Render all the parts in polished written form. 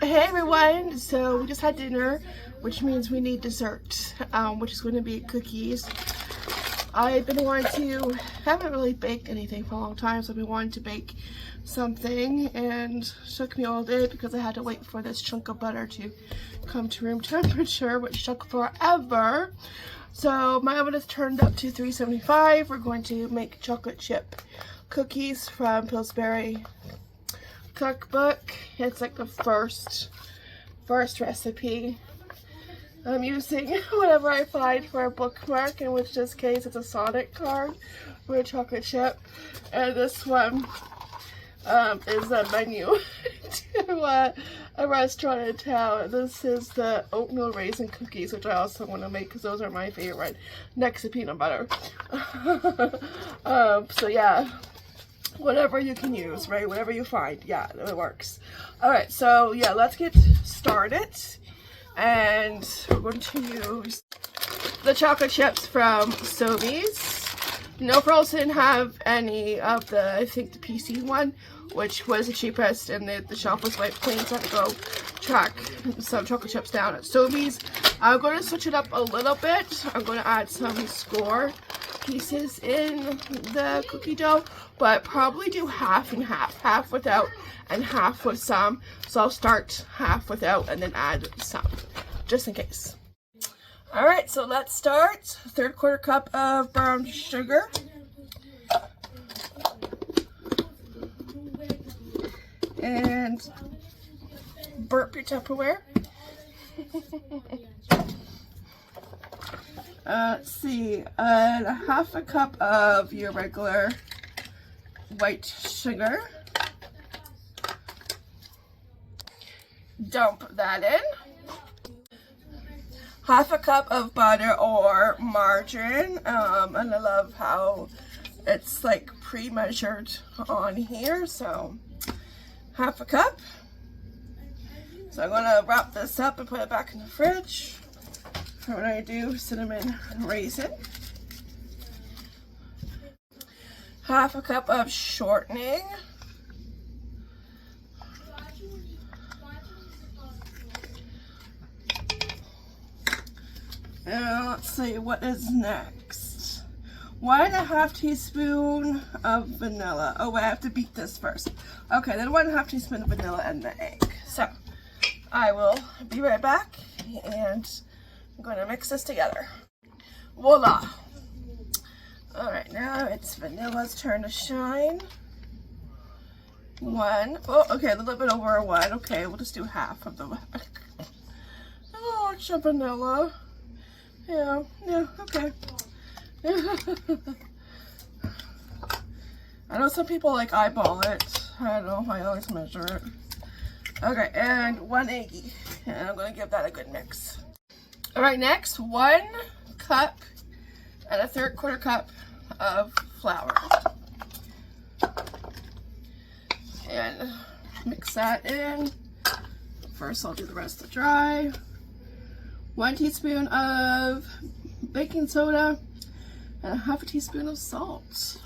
Hey everyone, so we just had dinner, which means we need dessert, which is going to be cookies. I've been wanting to, haven't really baked anything for a long time, so I've been wanting to bake something, and it took me all day because I had to wait for this chunk of butter to come to room temperature, which took forever. So my oven is turned up to 375. We're going to make chocolate chip cookies from Pillsbury cookbook. It's like the first recipe. I'm using whatever I find for a bookmark, in which this case it's a Sonic card for a chocolate chip, and this one is a menu to a restaurant in town. This is the oatmeal raisin cookies, which I also want to make because those are my favorite next to peanut butter. So yeah, whatever you can use, right? Whatever you find, yeah, it works. All right, so yeah, let's get started. And we're going to use the chocolate chips from Sobeys. No Pearls didn't have any of the, I think the PC one, which was the cheapest, and the shelf was wiped clean, so I had to go track some chocolate chips down at Sobeys. I'm going to switch it up a little bit. I'm going to add some score pieces in the cookie dough, but probably do half and half without and half with some. So I'll start half without and then add some, just in case. All right, so let's start. 3/4 cup of brown sugar. And burp your Tupperware. Let's see, 1/2 cup of your regular white sugar. Dump that in. 1/2 cup of butter or margarine, and I love how it's like pre-measured on here, so 1/2 cup. So I'm gonna wrap this up and put it back in the fridge. What I do, cinnamon raisin. 1/2 cup of shortening. And let's see, what is next? 1.5 teaspoon of vanilla. Oh wait, I have to beat this first. Okay, then 1.5 teaspoon of vanilla and the egg. So I will be right back, and I'm going to mix this together. Voila! Alright, now it's vanilla's turn to shine. 1. Oh, okay, a little bit over a 1. Okay, we'll just do half of the... Oh, it's a vanilla. Yeah, okay. I know some people like eyeball it. I don't know, I always measure it. Okay, and 1 eggie. And I'm going to give that a good mix. Alright, next, 1 cup and 3/4 cup of flour. And mix that in. First, I'll do the rest of the dry. 1 teaspoon of baking soda and 1/2 teaspoon of salt.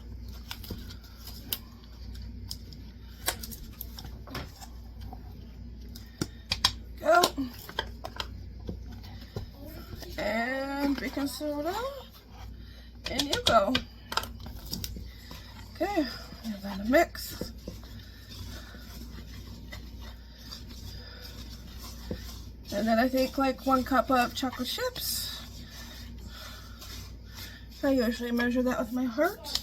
Go. And baking soda. And you go. Okay, give that a mix. And then I think like 1 cup of chocolate chips. I usually measure that with my heart.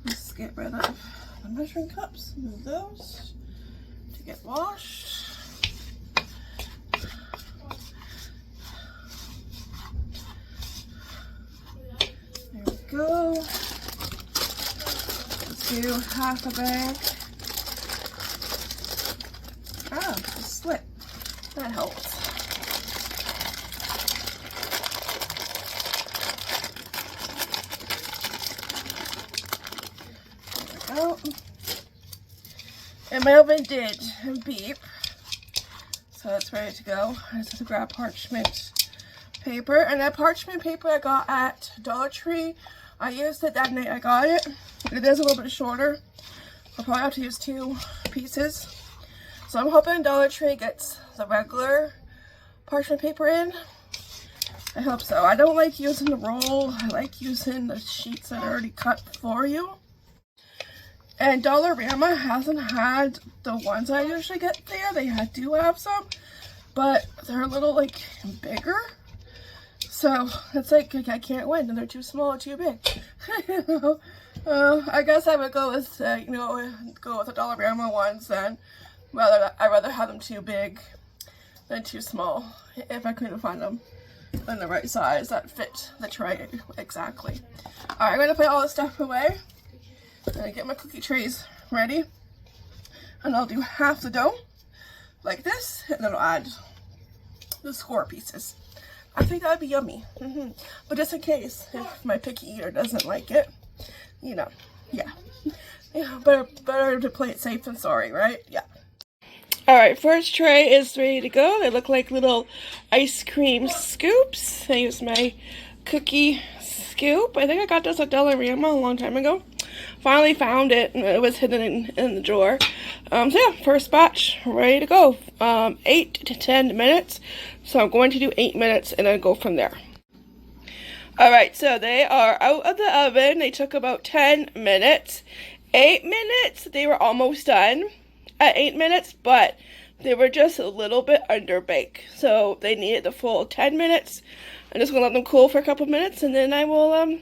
Let's get rid of the measuring cups. Move those to get washed. There we go. Let's do 1/2 bag. Oh, it slipped. That helps. There we go. And my oven did beep, so it's ready to go. I just have to grab parchment paper, and that parchment paper I got at Dollar Tree. I used it that night I got it. It is a little bit shorter. I'll probably have to use 2 pieces. So I'm hoping Dollar Tree gets the regular parchment paper in. I hope so. I don't like using the roll. I like using the sheets that are already cut for you. And Dollarama hasn't had the ones I usually get there. They do have some, but they're a little like bigger. So it's like I can't win, and they're too small or too big. I guess I would go with go with the Dollarama ones then. I'd rather have them too big than too small if I couldn't find them in the right size that fit the tray exactly. All right, I'm gonna put all this stuff away and get my cookie trays ready, and I'll do half the dough like this, and then I'll add the score pieces. I think that would be yummy. But just in case, if my picky eater doesn't like it, yeah, better to play it safe than sorry, right? Yeah. All right, first tray is ready to go. They look like little ice cream scoops. I use my cookie scoop. I think I got this at Dollarama a long time ago. Finally found it, and it was hidden in the drawer. So yeah, first batch ready to go. 8 to 10 minutes. So I'm going to do 8 minutes and then go from there. All right, so they are out of the oven. They took about 10 minutes. 8 minutes, they were almost done at 8 minutes, but they were just a little bit under baked. So they needed the full 10 minutes. I'm just gonna let them cool for a couple minutes, and then I will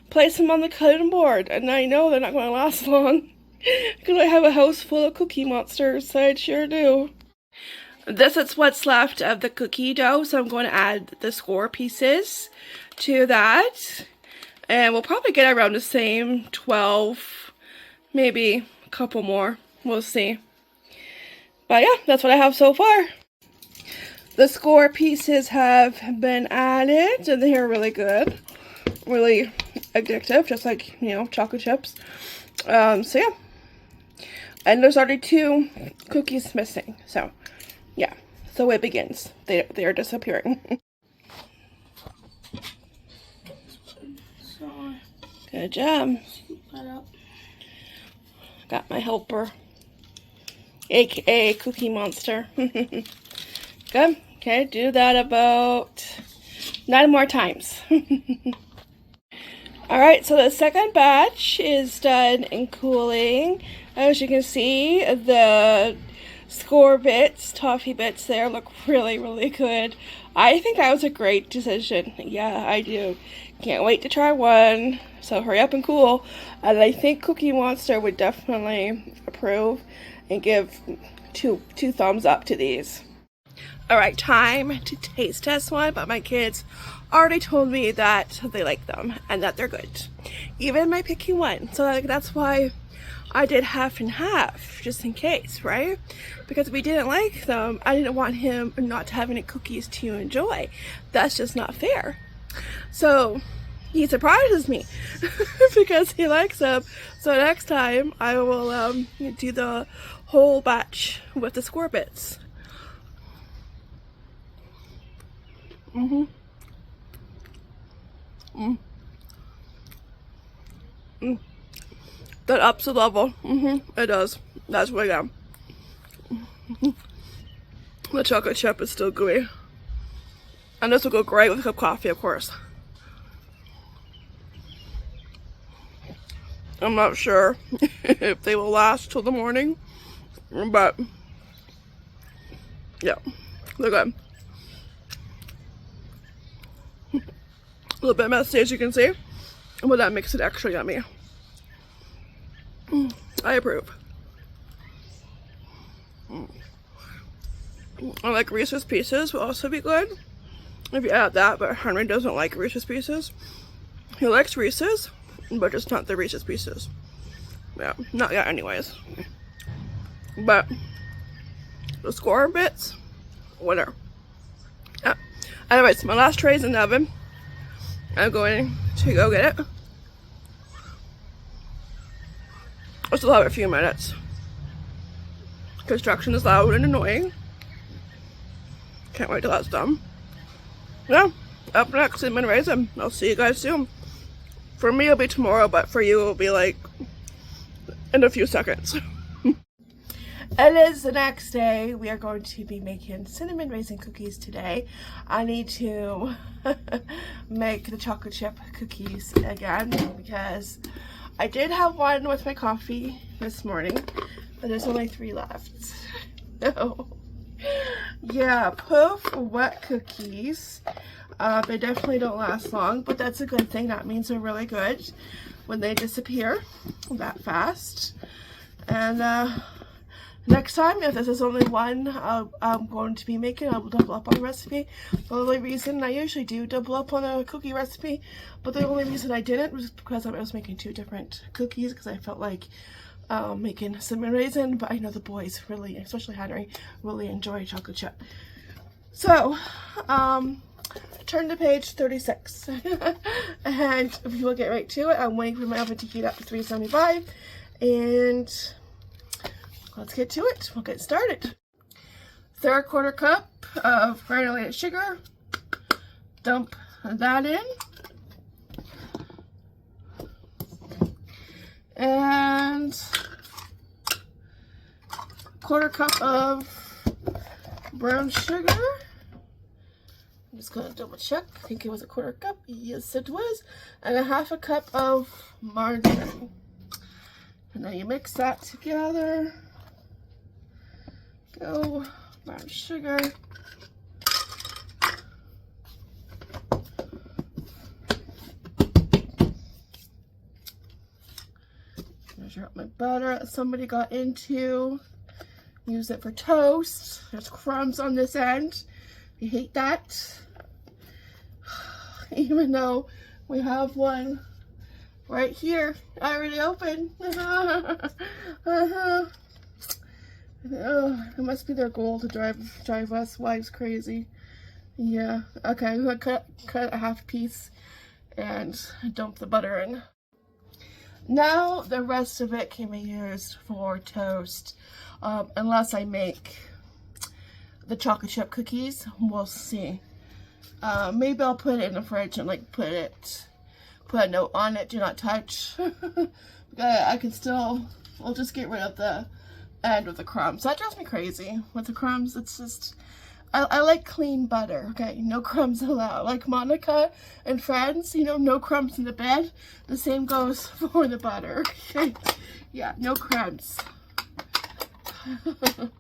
place them on the cutting board. And I know they're not gonna last long because I have a house full of Cookie Monsters. I sure do. This is what's left of the cookie dough, so I'm going to add the score pieces to that. And we'll probably get around the same 12, maybe a couple more. We'll see. But yeah, that's what I have so far. The score pieces have been added, and they are really good. Really addictive, just like, chocolate chips. So yeah. And there's already 2 cookies missing, so yeah. So it begins. They are disappearing. Good job. Got my helper, aka Cookie Monster. Good. Okay, do that about 9 more times. Alright, so the second batch is done and cooling. As you can see, the score bits, toffee bits there look really, really good. I think that was a great decision. Yeah, I do. Can't wait to try one. So hurry up and cool. And I think Cookie Monster would definitely approve and give two thumbs up to these. Alright, time to taste test one, but my kids already told me that they like them and that they're good. Even my picky one. So that's why I did half and half, just in case, right? Because if we didn't like them, I didn't want him not to have any cookies to enjoy. That's just not fair. So he surprises me because he likes them. So next time I will do the whole batch with the score bits. That ups the level. It does. That's really good. The chocolate chip is still gooey. And this will go great with a cup of coffee, of course. I'm not sure if they will last till the morning, but yeah, they're good. A little bit messy, as you can see, but that makes it extra yummy. I approve. I like Reese's Pieces will also be good if you add that, but Henry doesn't like Reese's Pieces. He likes Reese's, but just not the Reese's Pieces. Yeah, not yet anyways. But the score bits, winner. Yeah. Anyways, my last tray is in the oven. I'm going to go get it. I still have a few minutes. Construction is loud and annoying. Can't wait till that's done. Yeah, up next, cinnamon raisin. I'll see you guys soon. For me, it'll be tomorrow, but for you, it'll be like in a few seconds. It is the next day. We are going to be making cinnamon raisin cookies today. I need to make the chocolate chip cookies again because I did have one with my coffee this morning, but there's only 3 left. So yeah, poof wet cookies. They definitely don't last long, but that's a good thing. That means they're really good when they disappear that fast. And next time, if this is only one I'm going to be making, I will double up on the recipe. The only reason I usually do double up on a cookie recipe, but the only reason I didn't was because I was making 2 different cookies because I felt like making cinnamon raisin, but I know the boys really, especially Henry, really enjoy chocolate chip. So, turn to page 36 and we will get right to it. I'm waiting for my oven to heat up to 375 and let's get to it. We'll get started. 3/4 cup of granulated sugar. Dump that in. And 1/4 cup of brown sugar. I'm just gonna double check. I think it was 1/4 cup. Yes, it was. And 1/2 cup of margarine. And then you mix that together. Go, brown sugar. Measure up my butter that somebody got into. Use it for toast. There's crumbs on this end. I hate that. Even though we have one right here already open. Oh, it must be their goal to drive us wives crazy. Yeah. Okay, I'm gonna cut a 1/2 piece and dump the butter in. Now the rest of it can be used for toast, unless I make the chocolate chip cookies. We'll see. Maybe I'll put it in the fridge and like put a note on it, do not touch. I can still, we'll just get rid of the end with the crumbs. That drives me crazy with the crumbs. It's just, I like clean butter, okay? No crumbs allowed. Like Monica and Friends, you know, no crumbs in the bed. The same goes for the butter, okay? Yeah, no crumbs. Alright,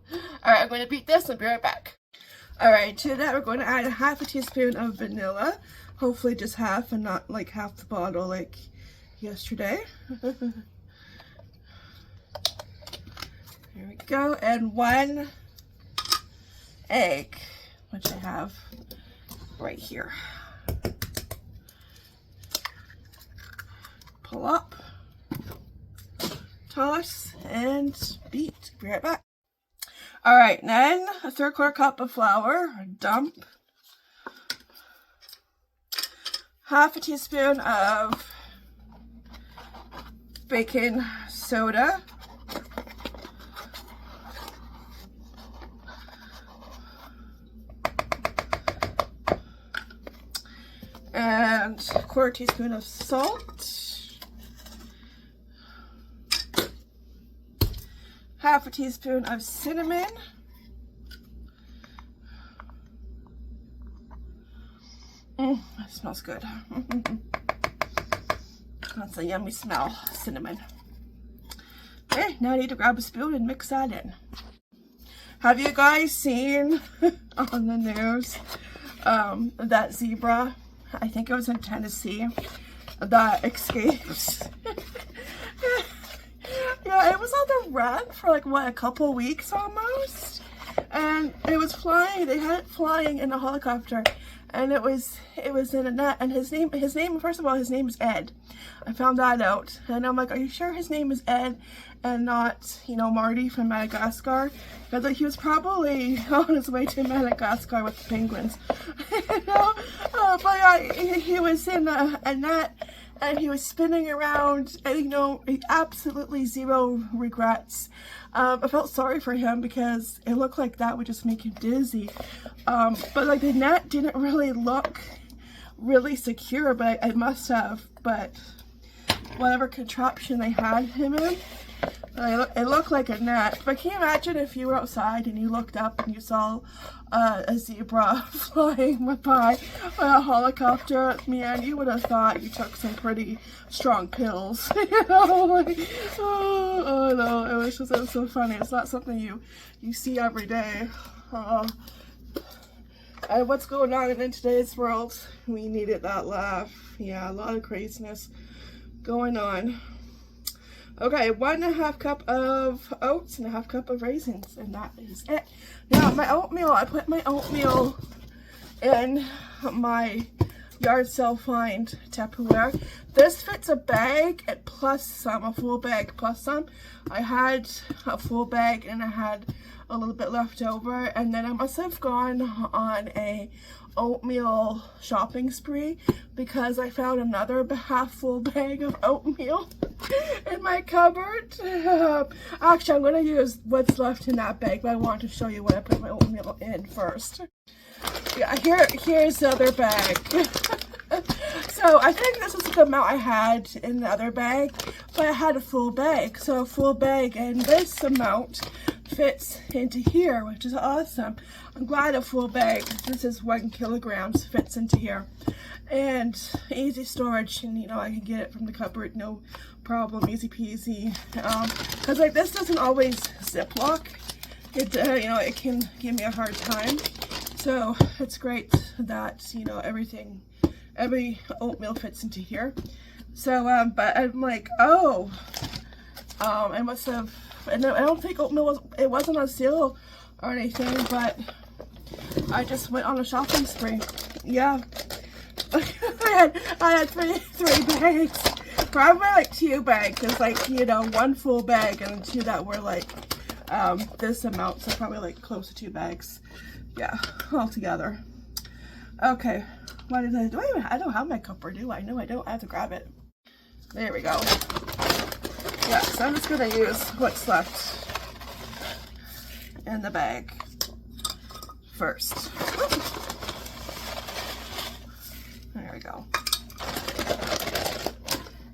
I'm going to beat this and be right back. Alright, to that we're going to add 1/2 teaspoon of vanilla. Hopefully just half and not like half the bottle like yesterday. Here we go. And 1 egg, which I have right here. Pull up, toss, and beat. Be right back. Alright, then a 3/4 cup of flour, dump. 1/2 teaspoon of baking soda. And 1/4 teaspoon of salt. 1/2 teaspoon of cinnamon. That smells good. That's a yummy smell, cinnamon. Okay, now I need to grab a spoon and mix that in. Have you guys seen on the news that zebra, I think it was in Tennessee, that escaped? Yeah, it was on the run for like, what, a couple weeks almost? And it was flying, they had it flying in a helicopter, and it was in a net, and his name, first of all, his name is Ed. I found that out, and I'm like, are you sure his name is Ed and not, you know, Marty from Madagascar? Because like, he was probably on his way to Madagascar with the penguins. You know? But yeah, he was in a net, and he was spinning around, and you know, absolutely zero regrets. I felt sorry for him because it looked like that would just make him dizzy. But like the net didn't really look really secure, but I must have, but whatever contraption they had him in, It looked like a net, but can you imagine if you were outside and you looked up and you saw a zebra flying by a helicopter? Man, you would have thought you took some pretty strong pills. You know, like, oh no, it was so funny. It's not something you see every day. And what's going on in today's world? We needed that laugh. Yeah, a lot of craziness going on. Okay, 1.5 cup of oats and 1/2 cup of raisins, and that is it. Now, my oatmeal, I put my oatmeal in my yard sale find Tupperware. This fits a bag plus some, a full bag plus some. I had a full bag and I had a little bit left over, and then I must have gone on a oatmeal shopping spree because I found another half full bag of oatmeal in my cupboard. Actually, I'm going to use what's left in that bag, but I want to show you what I put my oatmeal in first. Yeah, here's the other bag. So I think this is the amount I had in the other bag, but I had a full bag. So a full bag and this amount fits into here, which is awesome. I'm glad a full bag, this is 1 kilogram, fits into here. And easy storage, and you know, I can get it from the cupboard, no problem, easy peasy. Because like this doesn't always Ziploc. It, you know, it can give me a hard time. So it's great that, you know, every oatmeal fits into here. So, but I'm like, oh, I must have, and I don't think oatmeal wasn't on sale or anything, but I just went on a shopping spree. Yeah. I had three bags. Probably like 2 bags. It's like, you know, 1 full bag and 2 that were like this amount. So probably like close to 2 bags. Yeah, all together. Okay. What did I do? I don't have my cup, or do I? No, I don't. I have to grab it. There we go. Yeah, so I'm just going to use what's left in the bag first. There we go.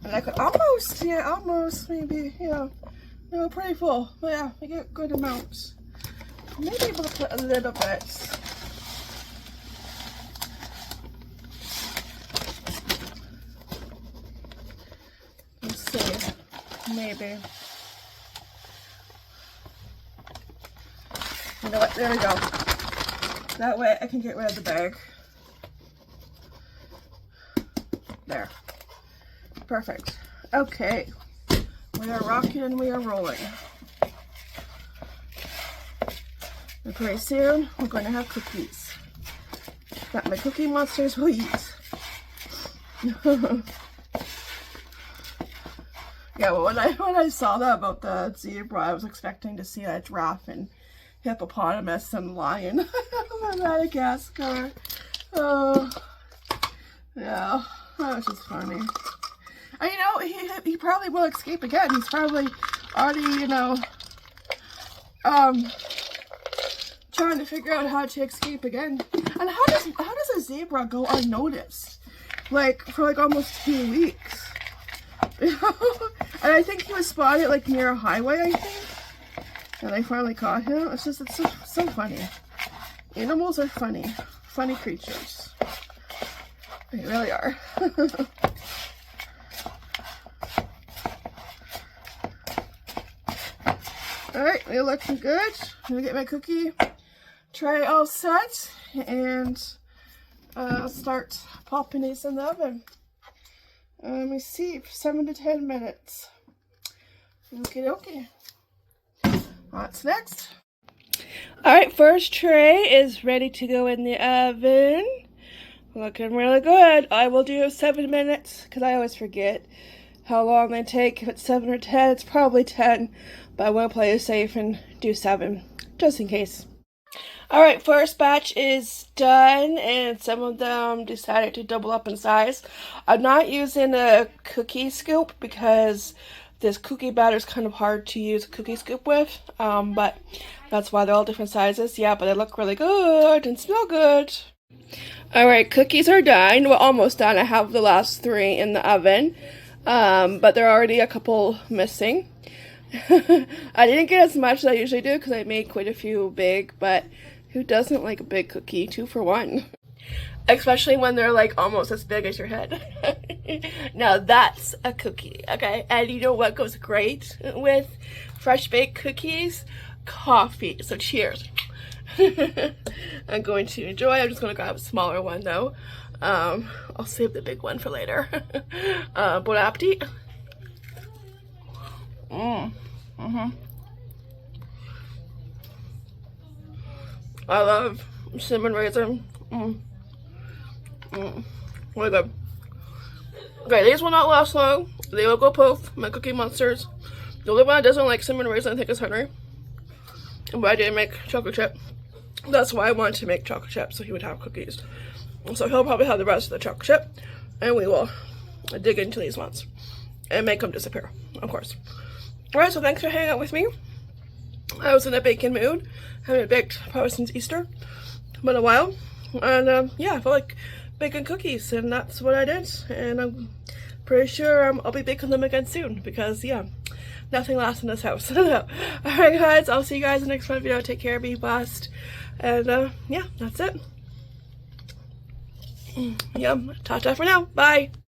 And I could almost, yeah, almost maybe, you know, pretty full. But yeah, I get good amounts. Maybe able to put a little bit. Let's see. Maybe. You know what? There we go. That way I can get rid of the bag. There. Perfect. Okay. We are rocking and we are rolling. And pretty soon we're going to have cookies that my cookie monsters will eat. Yeah, well, when I saw that about the zebra, I was expecting to see a giraffe and hippopotamus and lion from Madagascar. Oh, yeah, that was just funny. And you know, he probably will escape again. He's probably already, you know, trying to figure out how to escape again. And how does a zebra go unnoticed? Like for like almost 2 weeks. And I think he was spotted like near a highway, I think. And they finally caught him. It's so funny. Animals are funny. Funny creatures. They really are. Alright, we're looking good. I'm gonna get my cookie tray all set and start popping these in the oven. Let me see, 7 to 10 minutes. Okie dokie. What's next? Alright, first tray is ready to go in the oven. Looking really good. I will do 7 minutes because I always forget how long they take. If it's 7 or 10, it's probably 10. But I want to play it safe and do 7, just in case. Alright, first batch is done, and some of them decided to double up in size. I'm not using a cookie scoop because this cookie batter is kind of hard to use a cookie scoop with, but that's why they're all different sizes. Yeah, but they look really good and smell good. Alright, cookies are done. Well, almost done. I have the last 3 in the oven, but there are already a couple missing. I didn't get as much as I usually do because I made quite a few big, but who doesn't like a big cookie? 2 for 1. Especially when they're like almost as big as your head. Now that's a cookie, okay? And you know what goes great with fresh baked cookies? Coffee. So cheers. I'm going to enjoy. I'm just going to grab a smaller one though. I'll save the big one for later. Bon appetit. I love cinnamon raisin. Really good. Okay, these will not last long. They will go poof. My Cookie Monsters. The only one that doesn't like cinnamon raisin, I think, is Henry. But I did make chocolate chip. That's why I wanted to make chocolate chip, so he would have cookies. So he'll probably have the rest of the chocolate chip, and we will dig into these ones and make them disappear, of course. Alright, so thanks for hanging out with me. I was in a baking mood. I haven't baked probably since Easter. Been a while. And yeah, I felt like baking cookies, and that's what I did. And I'm pretty sure I'll be baking them again soon because, yeah, nothing lasts in this house. Alright guys, I'll see you guys in the next video. Take care, be blessed. And yeah, that's it. Yeah, ta-ta for now. Bye.